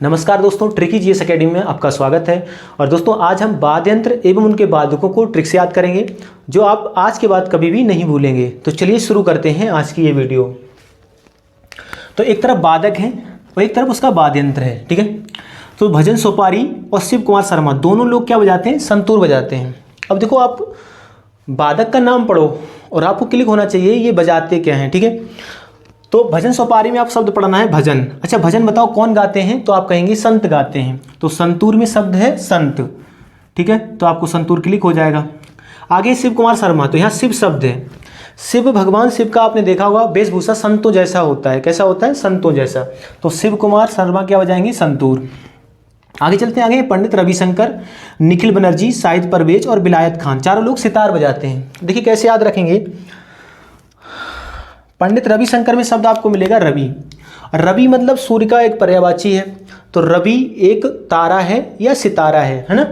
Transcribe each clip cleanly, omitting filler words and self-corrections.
नमस्कार दोस्तों, tricky GS academy में आपका स्वागत है। और दोस्तों आज हम वाद्य यंत्र एवं उनके वादकों को ट्रिक से याद करेंगे जो आप आज के बाद कभी भी नहीं भूलेंगे। तो चलिए शुरू करते हैं आज की ये वीडियो। तो एक तरफ वादक है और एक तरफ उसका वाद्य यंत्र है, ठीक है। तो भजन सोपारी और शिव कुमार शर्मा दोनों लोग क्या बजाते हैं? संतूर बजाते हैं। अब देखो, आप वादक का नाम पढ़ो और आपको क्लिक होना चाहिए ये बजाते क्या हैं, ठीक है। तो भजन सोपारी में आप शब्द पढ़ना है भजन। अच्छा, भजन बताओ कौन गाते हैं? तो आप कहेंगे संत गाते हैं। तो संतूर में शब्द है संत, ठीक है। तो आपको संतूर क्लिक हो जाएगा। आगे शिव कुमार शर्मा, तो यहाँ शिव शब्द है। शिव, भगवान शिव का आपने देखा होगा वेशभूषा संतों जैसा होता है। कैसा होता है? संतों जैसा। तो शिव कुमार शर्मा क्या बजाएंगे? संतूर। आगे चलते हैं। आगे पंडित रविशंकर, निखिल बनर्जी, शाहिद परवेज और विलायत खान, चारों लोग सितार बजाते हैं। देखिए कैसे याद रखेंगे। पंडित रविशंकर में शब्द आपको मिलेगा रवि। रवि मतलब सूर्य का एक पर्यायवाची है। तो रवि एक तारा है या सितारा है ना।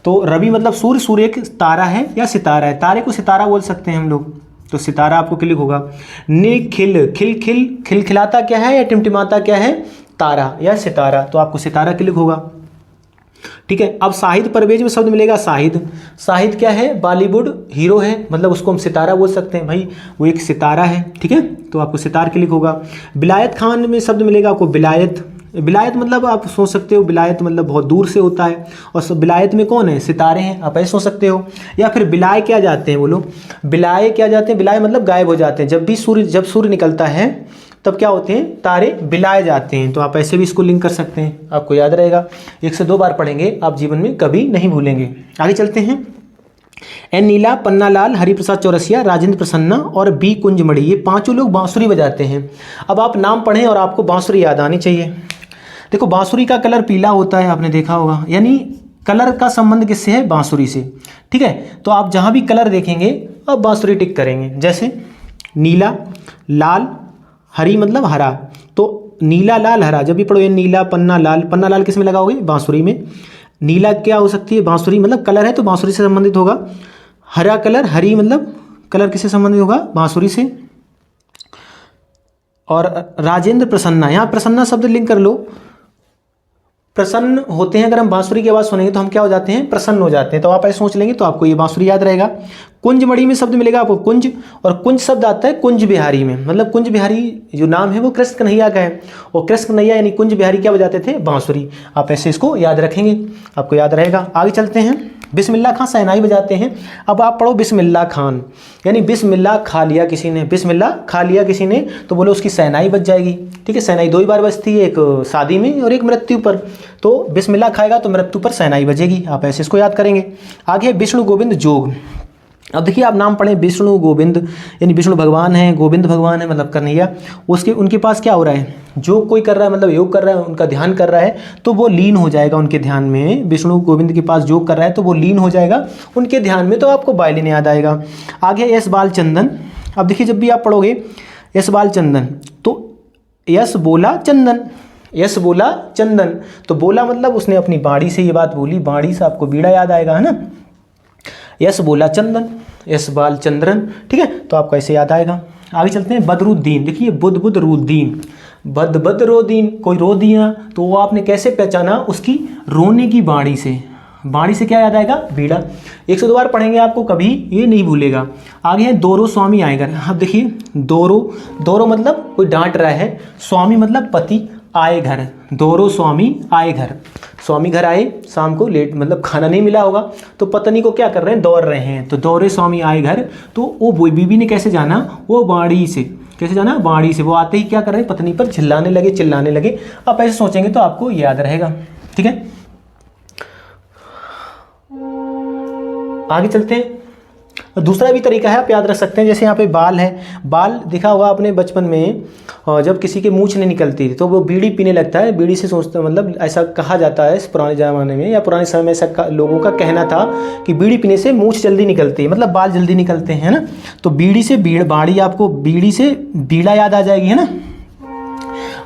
तो रवि मतलब सूर्य, सूर्य एक तारा है या सितारा है। तारे को सितारा बोल सकते हैं हम लोग। तो सितारा आपको क्लिक होगा। निखिल, खिल खिल, खिलखिलाता क्या है या टिमटिमाता क्या है? तारा या सितारा। तो आपको सितारा क्लिक होगा, ठीक है। अब शाहिद परवेज में शब्द मिलेगा शाहिद। शाहिद क्या है? बॉलीवुड हीरो है, मतलब उसको हम सितारा बोल सकते हैं भाई, वो एक सितारा है, ठीक है। तो आपको सितार क्लिक होगा। विलायत खान में शब्द मिलेगा आपको विलायत। विलायत मतलब आप सोच सकते हो विलायत मतलब बहुत दूर से होता है, और विलायत में कौन है? सितारे हैं, आप ऐसे सोच सकते हो। या फिर बिलाए क्या जाते हैं, बोलो बिलाए क्या जाते हैं? बिलाए मतलब गायब हो जाते हैं। जब सूर्य निकलता है तब क्या होते हैं? तारे बिलाए जाते हैं। तो आप ऐसे भी इसको लिंक कर सकते हैं, आपको याद रहेगा। 1 से 2 बार पढ़ेंगे, आप जीवन में कभी नहीं भूलेंगे। आगे चलते हैं। एन नीला, पन्नालाल, हरिप्रसाद चौरसिया, राजेंद्र प्रसन्ना और बी कुंजमणि, ये पांचों लोग बांसुरी बजाते हैं। अब आप नाम पढ़ें और आपको बांसुरी याद आनी चाहिए। देखो, बांसुरी का कलर पीला होता है, आपने देखा होगा, यानी कलर का संबंध किससे है? बांसुरी से, ठीक है। तो आप जहाँ भी कलर देखेंगे अब बांसुरी टिक करेंगे। जैसे नीला, लाल, हरी मतलब हरा। तो नीला, लाल, हरा, जब भी पढ़ो ये नीला, पन्ना लाल। पन्ना लाल किस में लगाओगे? बांसुरी में। नीला क्या हो सकती है? बांसुरी, मतलब कलर है तो बांसुरी से संबंधित होगा। हरा कलर, हरी मतलब कलर किससे संबंधित होगा? बांसुरी से। और राजेंद्र प्रसन्ना, यहाँ प्रसन्ना शब्द लिंक कर लो। प्रसन्न होते हैं, अगर हम बांसुरी की आवाज़ सुनेंगे तो हम क्या हो जाते हैं? प्रसन्न हो जाते हैं। तो आप ऐसे सोच लेंगे तो आपको ये बांसुरी याद रहेगा। कुंजमणि में शब्द मिलेगा आपको कुंज, और कुंज शब्द आता है कुंज बिहारी में, मतलब कुंज बिहारी जो नाम है वो कृष्ण कन्हैया का है, और कृष्ण कन्हैया यानी कुंज बिहारी क्या बजाते थे? बांसुरी। आप ऐसे इसको याद रखेंगे, आपको याद रहेगा। आगे चलते हैं। बिस्मिल्लाह खां शहनाई बजाते हैं। अब आप पढ़ो बिस्मिल्लाह खान, यानी बिस्मिल्लाह खा लिया किसी ने, बिस्मिल्लाह खा लिया किसी ने, तो बोलो उसकी शहनाई बज जाएगी, ठीक है। शहनाई 2 ही बार बजती है, एक शादी में और एक मृत्यु पर। तो बिस्मिल्लाह खाएगा तो मृत्यु पर शहनाई बजेगी, आप ऐसे इसको याद करेंगे। आगे विष्णु गोविंद जोग। अब देखिए, आप नाम पढ़ें विष्णु गोविंद, यानी विष्णु भगवान है, गोविंद भगवान है मतलब कन्हैया। उनके पास क्या हो रहा है? जो कोई कर रहा है मतलब योग कर रहा है, उनका ध्यान कर रहा है, तो वो लीन हो जाएगा उनके ध्यान में। विष्णु गोविंद के पास योग कर रहा है तो वो लीन हो जाएगा उनके ध्यान में, तो आपको वायलिन याद आएगा। आगे यश बाल चंदन। अब देखिए, जब भी आप पढ़ोगे यश बाल चंदन, तो यश बोला चंदन, यश बोला चंदन, तो बोला मतलब उसने अपनी बाड़ी से ये बात बोली, बाड़ी से आपको बीड़ा याद आएगा, है ना। यश बोला चंदन, यश बाल चंद्रन, ठीक है। तो आपको ऐसे याद आएगा। आगे चलते हैं। बदरुद्दीन। देखिए, बुध रुद्दीन, बद रोदीन, कोई रो दिया, तो वो आपने कैसे पहचाना? उसकी रोने की बाड़ी से। बाड़ी से क्या याद आएगा? बीड़ा। 1 से 2 बार पढ़ेंगे, आपको कभी ये नहीं भूलेगा। आगे है दोरो स्वामी आएगर। अब देखिए, दोरो मतलब कोई डांट रहा है, स्वामी मतलब पति, आए घर, दोरो स्वामी आए घर। स्वामी घर आए, शाम को लेट मतलब खाना नहीं मिला होगा, तो पत्नी को क्या कर रहे हैं? दौड़ रहे हैं, तो दौरे स्वामी आए घर। तो वो बीवी ने कैसे जाना? वो बाड़ी से। कैसे जाना? बाड़ी से। वो आते ही क्या कर रहे हैं? पत्नी पर चिल्लाने लगे। आप ऐसे सोचेंगे तो आपको याद रहेगा, ठीक है। आगे चलते हैं। दूसरा भी तरीका है, आप याद रख सकते हैं। जैसे यहाँ पे बाल है, बाल दिखा होगा आपने बचपन में, जब किसी के मूंछ नहीं निकलती तो वो बीड़ी पीने लगता है। बीड़ी से सोचते मतलब ऐसा कहा जाता है इस पुराने ज़माने में, या पुराने समय में ऐसा लोगों का कहना था कि बीड़ी पीने से मूंछ जल्दी निकलती है, मतलब बाल जल्दी निकलते हैं ना। तो बीड़ी से बाड़ी, आपको बीड़ी से बीड़ा याद आ जाएगी, है ना।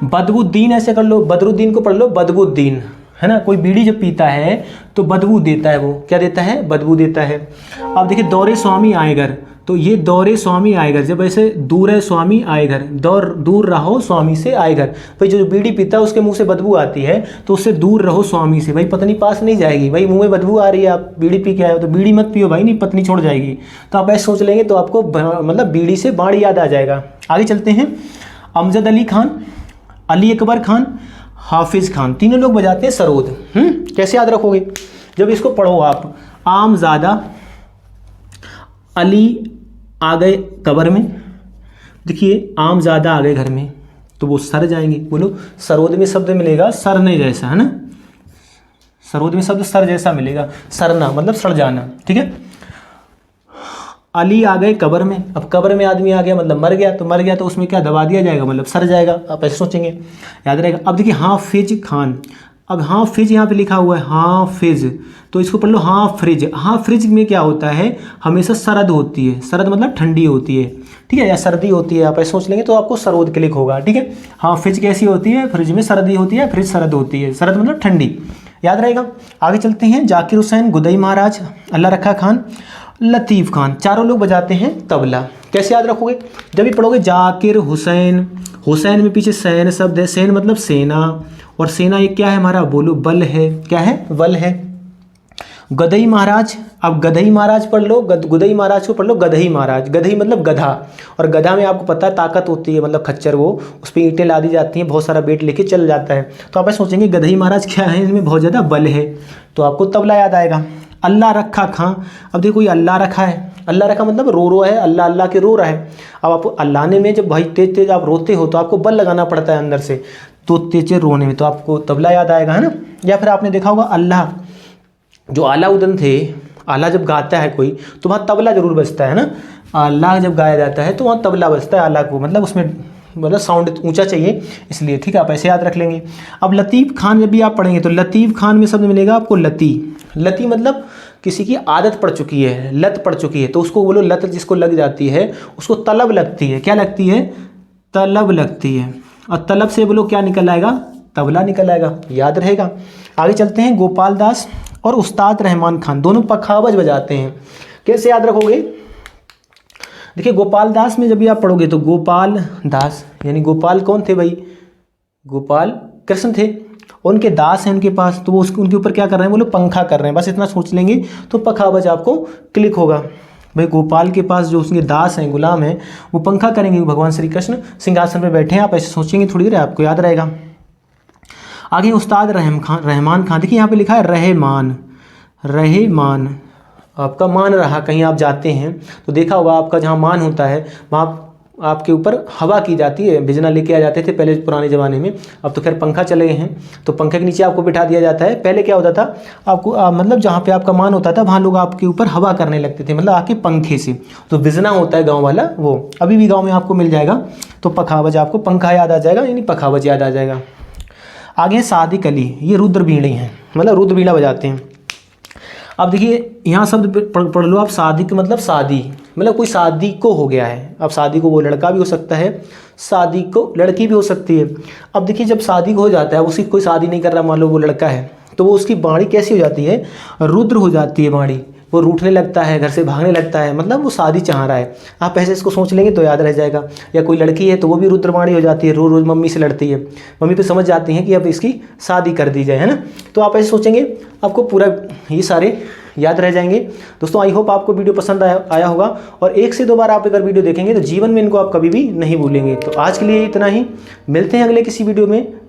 बदबुद्दीन ऐसे कर लो, बदरुद्दीन को पढ़ लो बदबुद्दीन, है ना। कोई बीड़ी जब पीता है तो बदबू देता है, वो क्या देता है? बदबू देता है। अब देखिए, दौरे स्वामी आएगर, तो ये दौरे स्वामी आए घर, जब ऐसे दूर है स्वामी आए घर, दूर रहो स्वामी से आए घर। भाई जो बीड़ी पीता है उसके मुंह से बदबू आती है तो उससे दूर रहो स्वामी से। भाई पत्नी पास नहीं जाएगी, भाई मुंह में बदबू आ रही है, आप बीड़ी पी के आए हो तो बीड़ी मत पियो भाई, नहीं पत्नी छोड़ जाएगी। तो आप ऐसे सोच लेंगे तो आपको मतलब बीड़ी से बाण याद आ जाएगा। आगे चलते हैं। अमजद अली खान, अली अकबर खान, हाफिज़ खान, तीनों लोग बजाते हैं सरोद। कैसे याद रखोगे? जब इसको पढ़ो आप, आमज़ादा अली आ गए कब्र में, देखिए आमज़ादा आ गए घर में, तो वो सर जाएंगे। बोलो, सरोद में शब्द मिलेगा सरने जैसा, है ना, सरोद में शब्द सर जैसा मिलेगा, सरना मतलब सड़ जाना, ठीक है। अली आ गए कब्र में, अब कब्र में आदमी आ गया मतलब मर गया, तो मर गया तो उसमें क्या दबा दिया जाएगा, मतलब सर जाएगा, आप ऐसे सोचेंगे, याद रहेगा। अब देखिए हाफिज खान, अब हाफिज यहाँ पे लिखा हुआ है हाफिज, तो इसको पढ़ लो हाफिज। हाफिज में क्या होता है, हमेशा सरद होती है, सरद मतलब ठंडी होती है, ठीक है, या सर्दी होती है, आप ऐसे सोच लेंगे तो आपको सरोद क्लिक होगा, ठीक है। हाफिज कैसी होती है, फ्रिज में सर्दी होती है, फ्रिज सरद होती है, सरद मतलब ठंडी, याद रहेगा। आगे चलते हैं। जाकिर हुसैन, गुदई महाराज, अल्लाह रखा खान, लतीफ़ खान, चारों लोग बजाते हैं तबला। कैसे याद रखोगे? जब भी पढ़ोगे जाकिर हुसैन, हुसैन में पीछे सैन शब्द है, सैन मतलब सेना, और सेना ये क्या है हमारा, बोलो बल है, क्या है, बल है। गदई महाराज, अब गदई महाराज पढ़ लो, गुदई महाराज को पढ़ लो गदही महाराज, गदही मतलब गधा, और गधा में आपको पता है ताकत होती है, मतलब खच्चर, वो उस पर ईंटें ला दी जाती हैं, बहुत सारा वेट लेके चल जाता है, तो आप ऐसे सोचेंगे गदही महाराज क्या है, इनमें बहुत ज़्यादा बल है, तो आपको तबला याद आएगा। अल्लाह रखा खां, अब देखो ये अल्लाह रखा है, अल्लाह रखा मतलब रो है, अल्लाह अल्लाह के रो रहा है। अब आप अल्लाहने में जब भाई तेज तेज आप रोते हो तो आपको बल लगाना पड़ता है अंदर से, तो तेज रोने में तो आपको तबला याद आएगा, है ना। या फिर आपने देखा होगा अल्लाह, जो आलाउद्दीन थे, आला जब गाता है कोई तो वहाँ तबला जरूर बजता है ना, अल्लाह जब गाया जाता है तो वहाँ तबला बजता है, आला को मतलब उसमें मतलब साउंड ऊंचा चाहिए, इसलिए, ठीक है, आप ऐसे याद रख लेंगे। अब लतीफ़ खान जब भी आप पढ़ेंगे तो लतीफ़ खान में शब्द मिलेगा आपको लती, लती मतलब किसी की आदत पड़ चुकी है, लत पड़ चुकी है, तो उसको बोलो लत जिसको लग जाती है उसको तलब लगती है, क्या लगती है, तलब लगती है, और तलब से बोलो क्या निकल आएगा, तबला निकल आएगा, याद रहेगा। आगे चलते हैं। गोपाल दास और उस्ताद रहमान खान, दोनों पखावज बजाते हैं। कैसे याद रखोगे? देखिए गोपाल दास में जब भी आप पढ़ोगे तो गोपाल दास यानी गोपाल कौन थे भाई, गोपाल कृष्ण थे, उनके दास हैं उनके पास, तो वो उनके ऊपर क्या कर रहे हैं, वो लोग पंखा कर रहे हैं, बस इतना सोच लेंगे तो पखावज आपको क्लिक होगा। भाई गोपाल के पास जो उसके दास हैं, गुलाम हैं, वो पंखा करेंगे, भगवान श्री कृष्ण सिंहासन पर बैठे हैं, आप ऐसे सोचेंगे थोड़ी देर, आपको याद रहेगा। आगे उस्ताद रहमान खान, देखिए यहाँ पे लिखा है रहमान, रहमान आपका मान रहा, कहीं आप जाते हैं तो देखा होगा आपका जहाँ मान होता है वहाँ आपके ऊपर हवा की जाती है, बिजना लेके आ जाते थे पहले पुराने ज़माने में, अब तो खैर पंखा चले गए हैं, तो पंखे के नीचे आपको बिठा दिया जाता है। पहले क्या होता था आपको मतलब जहाँ पे आपका मान होता था वहाँ लोग आपके ऊपर हवा करने लगते थे, मतलब आके पंखे से, तो बिजना होता है गाँव वाला, वो अभी भी गाँव में आपको मिल जाएगा, तो पखावज, आपको पंखा याद आ जाएगा, यानी पखावज याद आ जाएगा। आगे सादिक अली, ये रुद्र बीणे हैं, मतलब रुद्र बीणा बजाते हैं। अब देखिए यहाँ शब्द पढ़ लो आप, शादी मतलब शादी, मतलब कोई शादी को हो गया है, अब शादी को वो लड़का भी हो सकता है, शादी को लड़की भी हो सकती है। अब देखिए जब शादी को हो जाता है, उसकी कोई शादी नहीं कर रहा, मान लो वो लड़का है, तो वो उसकी बाणी कैसी हो जाती है, रुद्र हो जाती है बाणी, वो रूठने लगता है, घर से भागने लगता है, मतलब वो शादी चाह रहा है, आप ऐसे इसको सोच लेंगे तो याद रह जाएगा। या कोई लड़की है तो वो भी रुद्रवाणी हो जाती है, रोज़ रोज़ मम्मी से लड़ती है, मम्मी पे समझ जाती हैं कि अब इसकी शादी कर दी जाए, है ना, तो आप ऐसे सोचेंगे, आपको पूरा ये सारे याद रह जाएंगे। दोस्तों आई होप आपको वीडियो पसंद आया होगा, और एक से दो बार आप अगर वीडियो देखेंगे तो जीवन में इनको आप कभी भी नहीं भूलेंगे। तो आज के लिए इतना ही, मिलते हैं अगले किसी वीडियो में।